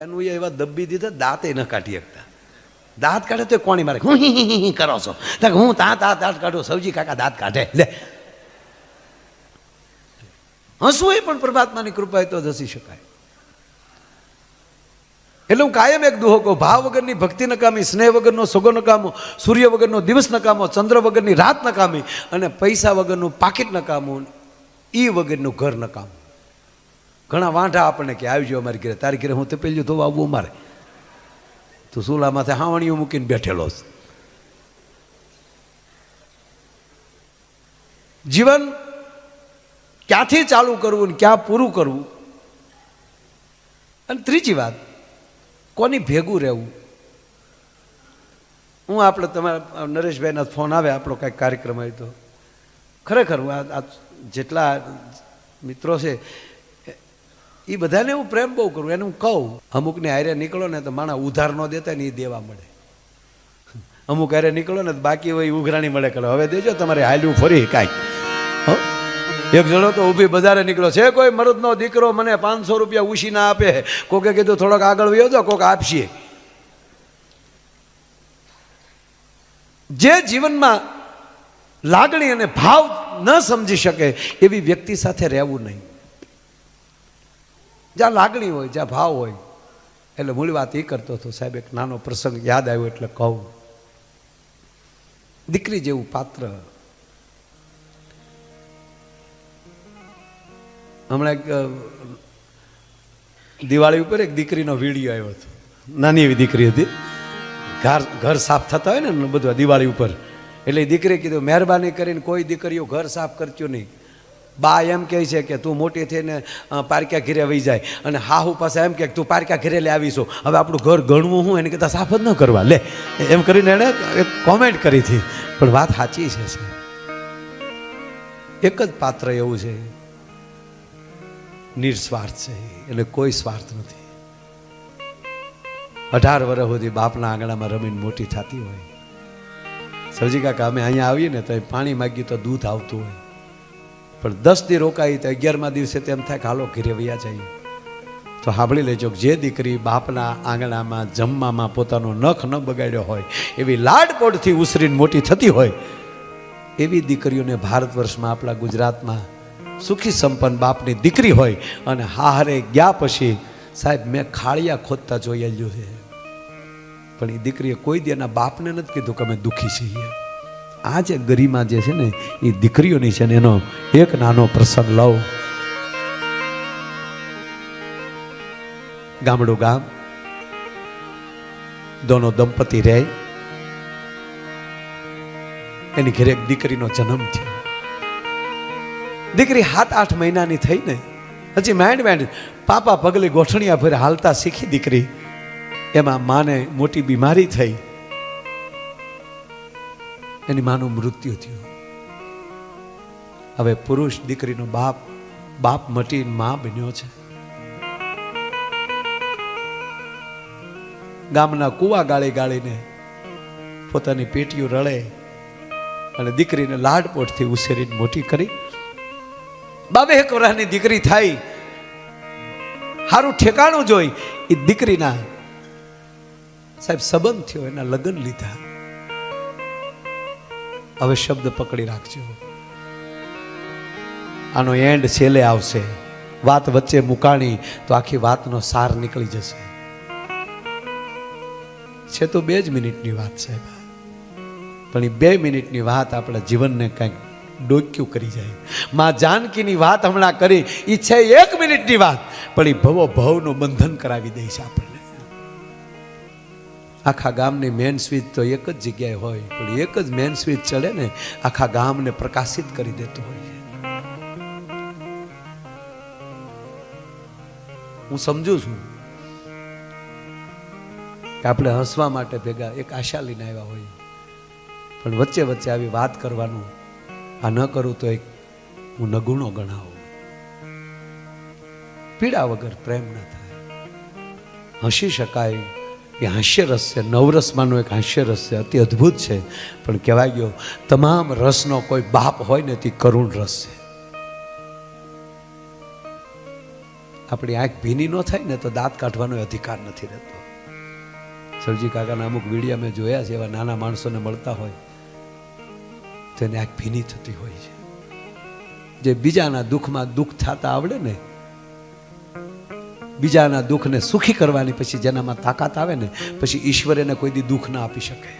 એનું એવા દબ્બી દીધા દાંતે ન કાઢી શકતા. દાંત કાઢે તો કોણી મારે હું હી કરો છો હું દાંત કાઢું. સૌજી કાકા દાંત કાઢે લે હસવું એ પણ પરમાત્માની કૃપાએ તો જ હસી શકાય. એટલે હું કાયમ એક દુહો કહું, ભાવ વગરની ભક્તિ નકામી, સ્નેહ વગરનો સગો નકામો, સૂર્ય વગરનો દિવસ નકામો, ચંદ્ર વગરની રાત નકામી, અને પૈસા વગરનું પાકીટ નકામું, ઈ વગરનું ઘર નકામું. ઘણા વાંઢા આપણને કે આવજો અમારી ઘરે, તારી ઘરે હું તે પેલું ધોવા આવવું અમારે, તું સુલા માથે હાવણીઓ મૂકીને બેઠેલો છે. જીવન ક્યાંથી ચાલુ કરવું ને ક્યાં પૂરું કરવું. અને ત્રીજી વાત, કોની ભેગું રહેવું. હું આપણે તમારા નરેશભાઈના ફોન આવે, આપણો કાંઈક કાર્યક્રમ હોય તો ખરેખર હું આ જેટલા મિત્રો છે એ બધાને હું પ્રેમ બહુ કરું. એને હું કહું, અમુકને હારે નીકળો ને તો માણા ઉધાર ન દેતા ને એ દેવા મળે, અમુક હારે નીકળો ને બાકી હોય ઉઘરાણી મળે કરે. હવે દેજો તમારે હાલ્યું ફરી કાંઈક. એક જણો તો ઊભી બજારે નીકળ્યો છે, કોઈ મરદનો દીકરો મને 500 રૂપિયા ઉછી ના આપે, કોકે કીધું થોડોક આગળ વયો જાઓ, કોક આપશે. જે જીવનમાં લાગણી અને ભાવ ન સમજી શકે એવી વ્યક્તિ સાથે રહેવું નહીં. જ્યાં લાગણી હોય, જ્યાં ભાવ હોય. એટલે મૂળ વાત એ કરતો હતો સાહેબ, એક નાનો પ્રસંગ યાદ આવ્યો એટલે કહું. દીકરી જેવું પાત્ર. હમણાં એક દિવાળી ઉપર એક દીકરીનો વિડીયો આવ્યો હતો. નાની એવી દીકરી હતી, ઘર સાફ થતા હોય ને બધું દિવાળી ઉપર, એટલે દીકરીએ કીધું મહેરબાની કરીને કોઈ દીકરીઓ ઘર સાફ કરજો નહીં. બા એમ કહે છે કે તું મોટી થઈને પારક્યા ઘેરે વહી જાય, અને હાહુ પાસે એમ કે તું પારક્યા ઘેરે લે આવીશું, હવે આપણું ઘર ગણવું હું, એને કહેતા સાફ જ ન કરવા લે, એમ કરીને એણે એક કોમેન્ટ કરી હતી. પણ વાત સાચી છે. એક જ પાત્ર એવું છે, નિસ્વાર્થ છે, એટલે કોઈ સ્વાર્થ નથી. 18 વર્ષ સુધી બાપના આંગણામાં રમીને મોટી થતી હોય. સૌજી કાકા અમે અહીંયા આવીએ ને તો પાણી માગીએ તો દૂધ આવતું હોય, પણ 10 દી રોકાઈ તો 11મા દિવસે તેમ થાય કે હાલો ઘરે વયા જઈએ. તો સાંભળી લેજો, જે દીકરી બાપના આંગણામાં જમવામાં પોતાનો નખ ન બગાડ્યો હોય, એવી લાડકોડથી ઉછરીને મોટી થતી હોય, એવી દીકરીઓને ભારત વર્ષમાં આપણા ગુજરાતમાં સુખી સંપન્ન બાપની દીકરી હોય. અને હારે ગયા પછી સાહેબ મેં ખાળિયા ખોદતા જોયેલું છે, પણ એ દીકરીએ કોઈ દી એના બાપને નથી કીધું કે અમે દુઃખી છીએ. આ જે ગરિમા જે છે ને એ દીકરીઓની છે ને, એનો એક નાનો પ્રસંગ લઉં. ગામડું ગામ, દોનો દંપતી રહે, એની ઘરે એક દીકરીનો જન્મ થયો. દીકરી 7-8 મહિનાની થઈ ને, હજી માંડ પાપા પગલે ગોઠણિયા ભરે હાલતા શીખી દીકરી. એમાં માને મોટી બીમારી થઈ, એની માનું મૃત્યુ થયું. હવે પુરુષ દીકરીનો બાપ મટી માં બન્યો છે. ગામના કુવા ગાળીને પોતાની પેટીઓ રળે અને દીકરીને લાડપોટથી ઉછેરીને મોટી કરી. 22 વર્ષની દીકરી થાય, સારું ઠેકાણું જોઈ એ દીકરીના સાહેબ સંબંધ થયો, એના લગ્ન લીધા. હવે શબ્દ પકડી રાખજો, આનો એન્ડ છેલ્લે આવશે. વાત વચ્ચે મુકાણી તો આખી વાતનો સાર નીકળી જશે. છે તો 2 જ મિનિટની વાત સાહેબ, પણ એ 2 મિનિટની વાત આપણા જીવનને કંઈક ડોક્યું કરી જાય. માં જાનકીની વાત હમણાં કરી, એ છે 1 મિનિટની વાત, પણ એ ભવો ભવનું બંધન કરાવી દે છે આપણને. આખા ગામની મેન સ્વીચ તો એક જ જગ્યાએ હોય, પણ એક જ મેન સ્વીચ ચડે ને આખા ગામને પ્રકાશિત કરી દેતું હોય છે. હું સમજુ છું કે આપણે હસવા માટે ભેગા એક આશા લઈને આવ્યા હોય, પણ વચ્ચે વચ્ચે આવી વાત કરવાનું, આ ન કરું તો એક હું નગુણો ગણાવું. પીડા વગર પ્રેમ ન થાય. હસી શકાય એ હાસ્યરસ છે, નવરસમાંનો એક હાસ્યરસ છે, અતિ અદ્ભુત છે. પણ કહેવાય ગયો તમામ રસનો કોઈ બાપ હોય ને તે કરુણ રસ છે. આપણી આંખ ભીની ન થાય ને તો દાંત કાઢવાનો અધિકાર નથી રહેતો. સવજી કાકાના અમુક વિડીયા મેં જોયા છે, એવા નાના માણસોને મળતા હોય તો એની આંખ ભીની થતી હોય છે. જે બીજાના દુઃખમાં દુઃખ થતા આવડે ને, બીજાના દુઃખને સુખી કરવાની પછી જેનામાં તાકાત આવે ને, પછી ઈશ્વર એને કોઈ દી દુઃખ ના આપી શકે.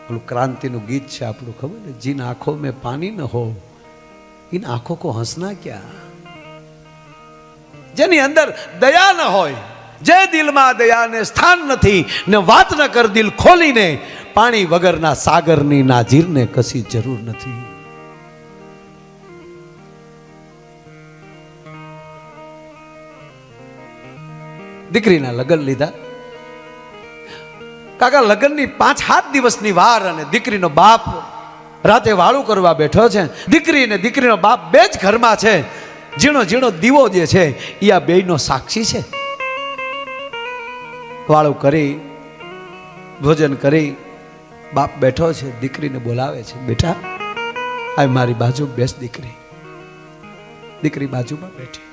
ઓલું ક્રાંતિનું ગીત છે આપણું, ખબર ને, જીન આંખોं में पानी न हो इन आंखों को हंसना क्या. જેની અંદર દયા ન હોય, જે દિલમાં દયાને સ્થાન નથી ને વાત ન કર દિલ ખોલીને, પાણી વગરના સાગરની નાજીરને કશી જરૂર નથી. દીકરીના લગ્ન લીધા. કાકા લગ્નની 5-7 દિવસની વાર, અને દીકરીનો બાપ રાતે વાળું કરવા બેઠો છે. દીકરી ને દીકરીનો બાપ બે જ ઘરમાં છે. ઝીણો ઝીણો દીવો જે છે એ આ બેયનો સાક્ષી છે. વાળું કરી ભોજન કરી બાપ બેઠો છે, દીકરીને બોલાવે છે, બેટા આ મારી બાજુ બેસ. દીકરી દીકરી બાજુમાં બેઠી.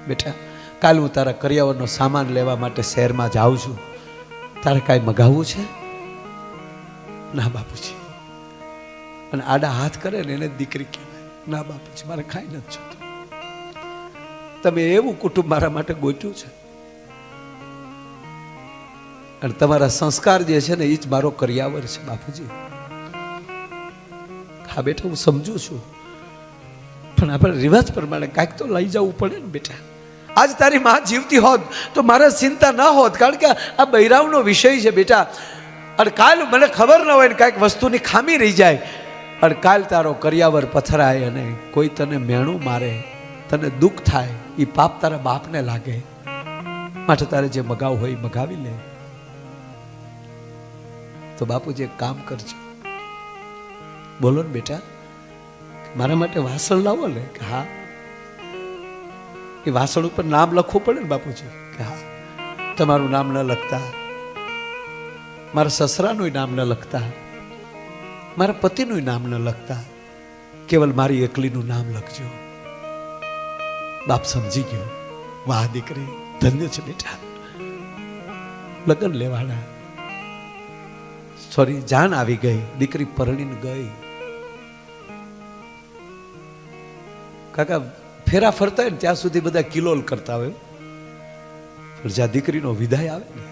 બેટા કાલ હું તારા કરિયાવરનો સામાન લેવા માટે શહેરમાં જાઉં છું, તારે કાંઈ મગાવવું છે? ના બાપુજી. અને આડા હાથ કરે ને એને દીકરી કહેવાય. ના બાપુજી મારે કાંઈ નથી જોતું. તમે એવું કુટુંબ મારા માટે ગોત્યું છે, અને તમારા સંસ્કાર જે છે ને એ જ મારો કરિયાવર છે બાપુજી. હા બેટા હું સમજુ છું, પણ આપણે રિવાજ પ્રમાણે કાંઈક તો લઈ જવું પડે ને બેટા. આજ તારી માં જીવતી હોત તો મારે ચિંતા ન હોત, કારણ કે આ બૈરાવનો વિષય છે બેટા. અને કાલ મને ખબર ન હોય ને કાંઈક વસ્તુની ખામી રહી જાય, અને કાલ તારો કરિયાવર પથરાય અને કોઈ તને મેણું મારે, તને દુઃખ થાય, એ પાપ તારા બાપને લાગે. માટે તારે જે મગાવ હોય એ મગાવી લે. તો બાપુજી એક કામ કરજો, બોલો ને બેટા, મારા માટે વાસણ લાવો ને. કે હા. એ વાસણ ઉપર નામ લખવું પડે ને બાપુજી. કે હા. તમારું નામ ન લખતા, મારા સસરાનું નામ ન લખતા, મારા પતિનું નામ ન લખતા, કેવલ મારી એકલીનું નામ લખજો. બાપ સમજી ગયો. વાહ દીકરી ધન્ય છે બેટા. લગ્ન લેવાના, સોરી જાન આવી ગઈ, દીકરી પરણીને ગઈ. કાકા ફેરા ફરતા હોય ને ત્યાં સુધી બધા કિલોલ કરતા હોય, પણ જ્યાં દીકરીનો વિદાય આવે ને,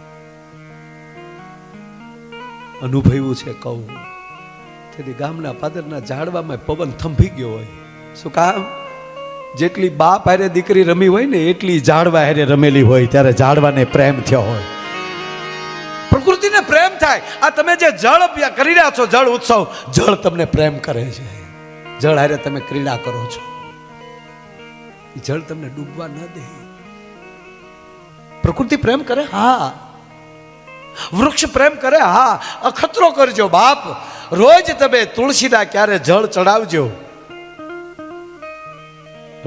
અનુભવ્યું છે કહું, તેથી ગામના પાદરના ઝાડવામાં પવન થંભી ગયો હોય. શું કામ? જેટલી બાપ હારે દીકરી રમી હોય ને એટલી ઝાડવા હારે રમેલી હોય, ત્યારે ઝાડવાને પ્રેમ થયો હોય, પ્રકૃતિને પ્રેમ થાય. આ તમે જે જળ કરી રહ્યા છો, જળ ઉત્સવ, જળ તમને પ્રેમ કરે છે. જળ હારે તમે ક્રીડા કરો છો, જળ તમને ડૂબવા ન દે. પ્રકૃતિ પ્રેમ કરે, હા. વૃક્ષ પ્રેમ કરે, હા. અખતરો કરજો બાપ. રોજ તમે તુલસીના ક્યારે જળ ચડાવજો.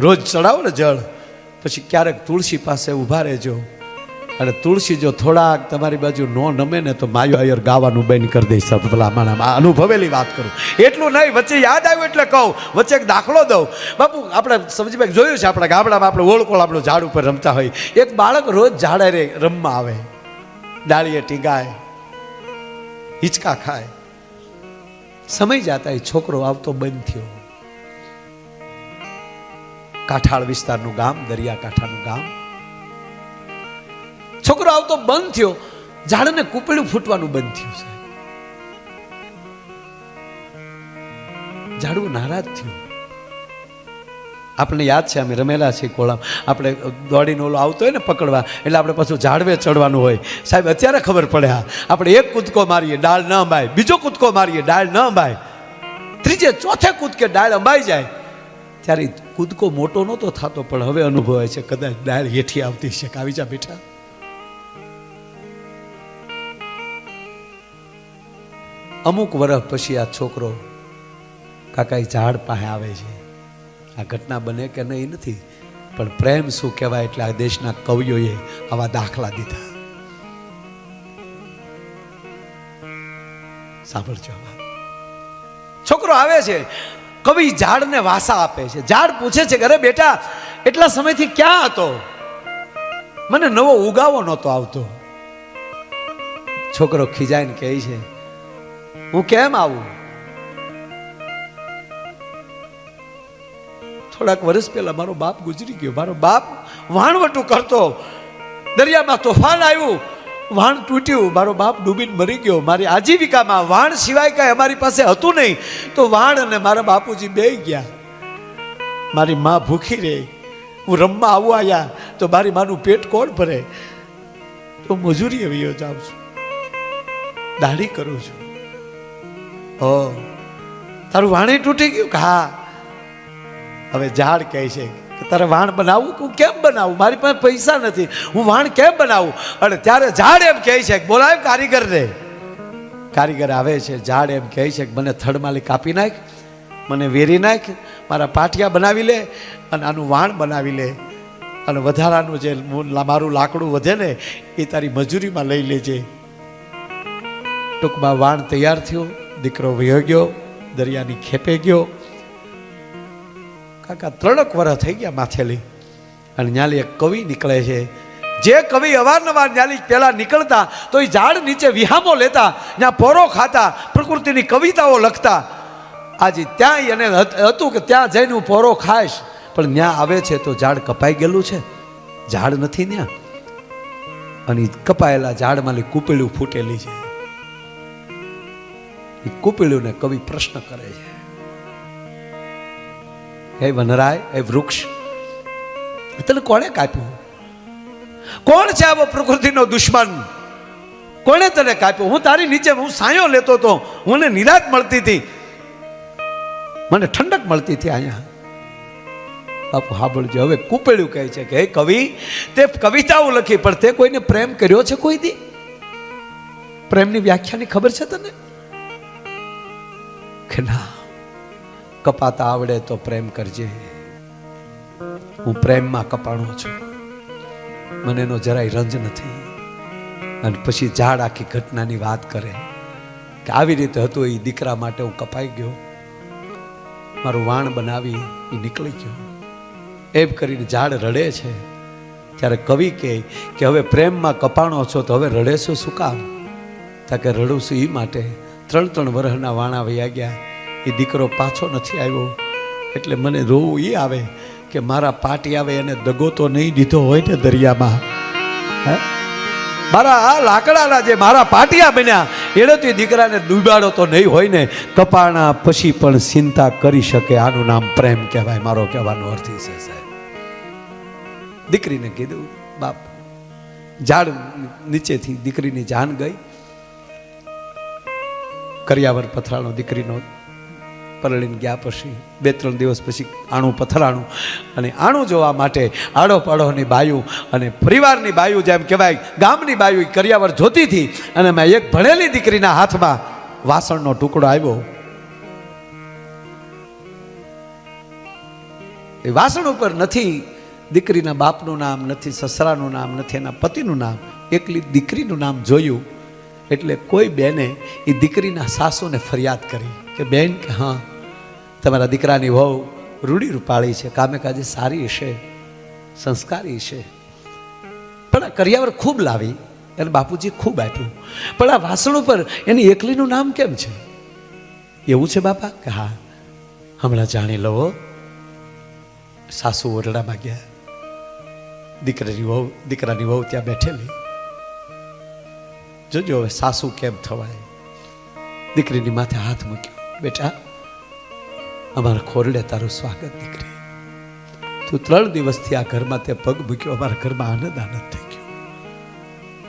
રોજ ચડાવો ને જળ, પછી ક્યારેક તુલસી પાસે ઊભા રહેજો. અને તુલસી જો થોડાક તમારી બાજુ નો નમે ને તો માયો આયર ગાવાનું બંધ કરી દઈશ. ભલામણ અનુભવેલી વાત કરું. એટલું નહીં, વચ્ચે યાદ આવ્યું એટલે કહું, વચ્ચે એક દાખલો દઉં. બાપુ આપણે સમજીભાઈ જોયું છે, આપણા ગામડામાં આપણે ઓળકોળ આપણું ઝાડ ઉપર રમતા હોય. એક બાળક રોજ ઝાડે રે રમવા આવે, ડાળીએ ટીંગાય, હિંચકા ખાય. સમય જતા એ છોકરો આવતો બંધ થયો. કાંઠાળ વિસ્તારનું ગામ, દરિયાકાંઠાનું ગામ. છોકરો આવતો બંધ થયો, ઝાડને કૂપળું ફૂટવાનું બંધ થયું છે. ઝાડવું નારાજ થયું. આપણે યાદ છે, અમે રમેલા છીએ કોળામ, આપણે દોડીને ઓલો આવતો હોય ને પકડવા, એટલે આપણે પાછું ઝાડવે ચડવાનું હોય. સાહેબ અત્યારે ખબર પડે, હા આપણે એક કૂદકો મારીએ ડાળ ન અંબાય, બીજો કૂદકો મારીએ ડાળ ન અંબાય, ત્રીજે ચોથે કૂદકે ડાળ અંબાઈ જાય. ત્યારે કૂદકો મોટો નહોતો થતો, પણ હવે અનુભવાય છે કદાચ ડાળ હેઠી આવતી છે. આવી જા બેઠા. અમુક વર્ષ પછી આ છોકરો કાકા ઝાડ પાસે આવે છે. આ ઘટના બને કે નહીં નથી, પણ પ્રેમ શું કહેવાય એટલે આ દેશના કવિઓએ આવા દાખલા દીધા. સાંભળજો. છોકરો આવે છે, કવિ ઝાડને વાસા આપે છે. ઝાડ પૂછે છે કે અરે બેટા, એટલા સમયથી ક્યાં હતો? મને નવો ઉગાવો નહોતો આવતો. છોકરો ખીજાઈને કહે છે, હું કેમ આવું? થોડાક વર્ષ પહેલા મારો બાપ ગુજરી ગયો. મારો બાપ વાણવટું કરતો, દરિયામાં તોફાન આવ્યું, વાણ તૂટ્યું, મારો બાપ ડૂબીને મરી ગયો. મારી આજીવિકામાં વાણ સિવાય કાંઈ અમારી પાસે હતું નહીં, તો વાણ અને મારા બાપુજી બે ગયા. મારી માં ભૂખી રહી, હું રમવા આવું આવ્યા તો મારી માનું પેટ કોણ ભરે? તો મજૂરી એવી જાઉં છું, દાઢી કરું છું. ઓ, તારું વાણી તૂટી ગયું? હા. હવે ઝાડ કહે છે કે તારે વાણ બનાવવું? હું કેમ બનાવું? મારી પાસે પૈસા નથી, હું વાણ કેમ બનાવું? અને ત્યારે ઝાડ એમ કહે છે કે બોલાવ કારીગરને. કારીગર આવે છે. ઝાડ એમ કહે છે કે મને થડમાલી કાપી નાખ, મને વેરી નાખ, મારા પાટિયા બનાવી લે અને આનું વાણ બનાવી લે, અને વધારાનું જે મારું લાકડું વધે ને એ તારી મજૂરીમાં લઈ લેજે. ટૂંકમાં વાણ તૈયાર થયો. દીકરો વયો ગયો, દરિયાની ખેપે ગયો. કાકા 3 વર્ષ થઈ ગયા માથેલી, અને ન્યાલી એક કવિ નીકળે છે. જે કવિ અવારનવાર ન્યાલી પહેલા નીકળતા તો એ ઝાડ નીચે વિહામો લેતા, ત્યાં પોરો ખાતા, પ્રકૃતિની કવિતાઓ લખતા. આજે ત્યાં એને હતું કે ત્યાં જઈને હું પોરો ખાઈશ, પણ ત્યાં આવે છે તો ઝાડ કપાઈ ગયેલું છે, ઝાડ નથી ત્યાં. અને કપાયેલા ઝાડમાં કૂપેલું ફૂટેલી છે. એ કૂપેલું ને કવિ પ્રશ્ન કરે છે, હે વનરાય, હે વૃક્ષ, તને કોણે કાપ્યું? કોણ છે આવો પ્રકૃતિનો દુશ્મન? કોણે તને કાપ્યો? હું તારી નીચે હું સાયો લેતો હતો, મને નિરાત મળતી હતી, મને ઠંડક મળતી હતી. અહીંયા બાપુ સાંભળજો. હવે કૂપેલું કહે છે કે હે કવિ, તે કવિતાઓ લખી, પણ તે કોઈને પ્રેમ કર્યો છે કોઈ દી? પ્રેમની વ્યાખ્યાની ખબર છે તને? કે ના, કપાતા આવડે તો પ્રેમ કરજે. હું પ્રેમમાં કપાણો છું, મને એનો જરાય રંજ નથી. અને પછી ઝાડ આખી ઘટનાની વાત કરે કે આવી રીતે હતું, એ દીકરા માટે હું કપાઈ ગયો, મારું વાણ બનાવી એ નીકળી ગયો. એમ કરીને ઝાડ રડે છે. ત્યારે કવિ કહે કે હવે પ્રેમમાં કપાણો છો તો હવે રડે છો શું કામ? તાકે રડું છું એ માટે 3 વર્ષના વાણા વયા ગયા, એ દીકરો પાછો નથી આવ્યો, એટલે મને રોવું એ આવે કે મારા પાટી આવે એને દગો તો નહીં દીધો હોય ને દરિયામાં. મારા આ લાકડાના જે મારા પાટિયા બન્યા એને તો એ દીકરાને ડૂબાડો તો નહીં હોય ને. કપાણા પછી પણ ચિંતા કરી શકે, આનું નામ પ્રેમ કહેવાય. મારો કહેવાનો અર્થ એ છે સાહેબ. દીકરીને કીધું બાપ. ઝાડ નીચેથી દીકરીની જાન ગઈ. કરિયાવર પથરાણો દીકરીનો પરણીને ગયા. પછી 2-3 દિવસ પછી આણું પથરાણું, અને આણું જોવા માટે આડો પાડોની બાયું અને પરિવારની બાયું, જેમ કહેવાય ગામની બાયું, કરિયાવર જોતી હતી. અને મેં એક ભણેલી દીકરીના હાથમાં વાસણનો ટુકડો આવ્યો. એ વાસણ ઉપર નથી દીકરીના બાપનું નામ, નથી સસરાનું નામ, નથી એના પતિનું નામ, એકલી દીકરીનું નામ જોયું. એટલે કોઈ બેને એ દીકરીના સાસુને ફરિયાદ કરી કે બેન, કે હા તમારા દીકરાની વહુ રૂડી રૂપાળી છે, કામે કાજે સારી હશે, સંસ્કારી છે, પણ આ કરિયાવર ખૂબ લાવી, એને બાપુજી ખૂબ આપ્યું, પણ આ વાસણ ઉપર એની એકલીનું નામ કેમ છે? એવું છે બાપા? કે હા, હમણાં જાણી લો. સાસુ ઓરડામાં ગયા. દીકરાની વહુ ત્યાં બેઠેલી. જોજો હવે સાસુ કેમ થવાય. દીકરીની માથે હાથ મૂક્યો. બેટા, અમારા ખોરડે તારું સ્વાગત દીકરી. તું 3 દિવસથી આ ઘરમાં તે પગ મૂક્યો, અમારા ઘરમાં આનંદ આનંદ થઈ ગયો.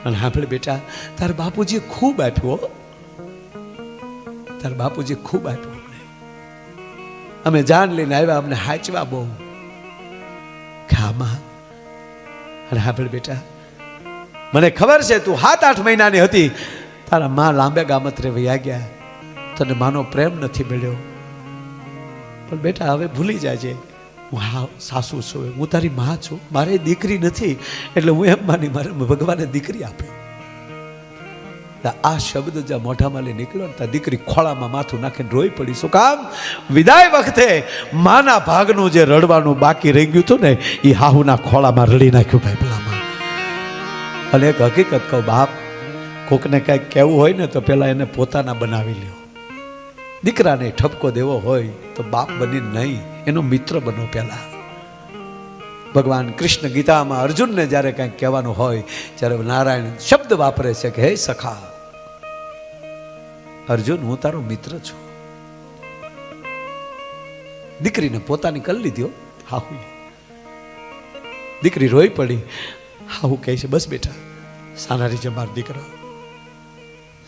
અને આપણે બેટા, તારા બાપુજી ખૂબ આપ્યું. તારા બાપુજી ખૂબ આપ્યું અમને. અમે જાન લઈને આવ્યા, અમને હાચવા બહુ. ખામાં. અને આપણે બેટા, મને ખબર છે તું 7-8 મહિનાની હતી, તારા માં લાંબે ગામત્રે વયા ગયા, તને માનો પ્રેમ નથી મળ્યો. પણ બેટા હવે ભૂલી જાજે, હું હા સાસુ છું, હું તારી માં છું, મારે દીકરી નથી, એટલે હું એમ માની મારે ભગવાને દીકરી આપી. આ શબ્દ જ્યાં મોઢામાં લઈ નીકળ્યો ને ત્યાં દીકરી ખોળામાં માથું નાખીને રોઈ પડી. શું કામ? વિદાય વખતે માના ભાગનું જે રડવાનું બાકી રહી ગયું હતું ને એ હાહુના ખોળામાં રડી નાખ્યું ભાઈ ભલામાં. અને એક હકીકત કહું, બાપ કોકને કાંઈક કહેવું હોય ને તો પેલા એને પોતાના બનાવી લ્યો. દીકરાને ઠપકો દેવો હોય તો બાપ બની નહીં, એનો મિત્ર બનો પહેલા. ભગવાન કૃષ્ણ ગીતામાં અર્જુનને જ્યારે કંઈક કહેવાનું હોય ત્યારે નારાયણ શબ્દ વાપરે છે કે હે સખા અર્જુન, હું તારો મિત્ર છું. દીકરીને પોતાની કરી લીધી. હાહુ દીકરી રોઈ પડી. હાહુ કહે છે બસ બેટા, સાના રીચે મારો દીકરો,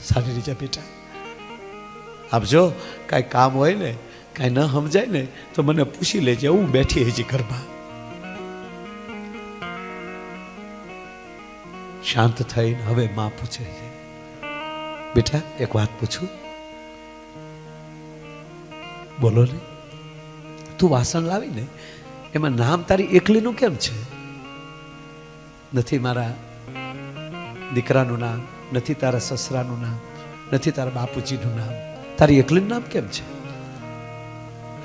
સારી રીતે બેટા. આપ જો કાંઈ કામ હોય ને, કાંઈ ન સમજાય ને તો મને પૂછી લેજે, હું બેઠી હજી ઘરમાં. શાંત થઈને હવે માં પૂછે છે, બેટા એક વાત પૂછું? બોલો ને. તું વાસણ લાવી ને એમાં નામ તારી એકલીનું કેમ છે? નથી મારા દીકરાનું નામ, નથી તારા સસરાનું નામ, નથી તારા બાપુજીનું નામ, તારી એકલીનું નામ કેમ છે?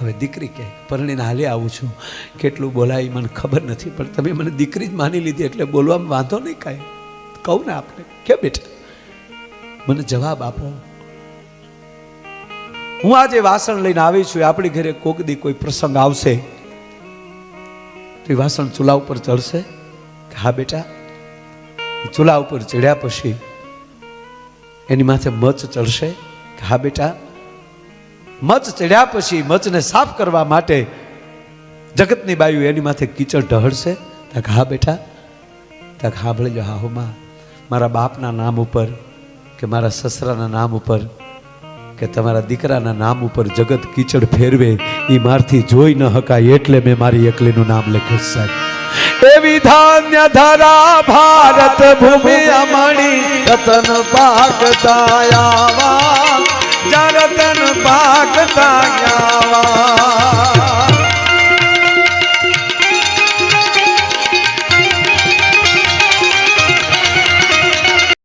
હવે દીકરી કહે, પરણીને હાલે આવું છું, કેટલું બોલાય મને ખબર નથી, પણ તમે મને દીકરી જ માની લીધી એટલે બોલવામાં વાંધો નહીં કાંઈ. કહું ને આપણે કે બેટા મને જવાબ આપો. હું આજે વાસણ લઈને આવી છું, આપણી ઘરે કોક દી કોઈ પ્રસંગ આવશે તો એ વાસણ ચૂલા ઉપર ચડશે? હા બેટા. ચૂલા ઉપર ચડ્યા પછી એની માથે મચ ચડશે? હા બેટા. મચ ચડ્યા પછી મચને સાફ કરવા માટે જગતની બાયુ એની માથે કીચડ ઢળશે? હા બેટા. તક સાંભળી લો, હા માં, મારા બાપના નામ ઉપર કે મારા સસરાના નામ ઉપર કે તમારા દીકરાના નામ ઉપર જગત કીચડ ફેરવે એ મારથી જોઈ ન હકાય એટલે મેં મારી એકલીનું નામ લખ્યું સાહેબ. એવી ધાન્ય ધરા ભારત ભૂમિ અમાણી રતન પાકતા આવા, રતન પાકતા આવા.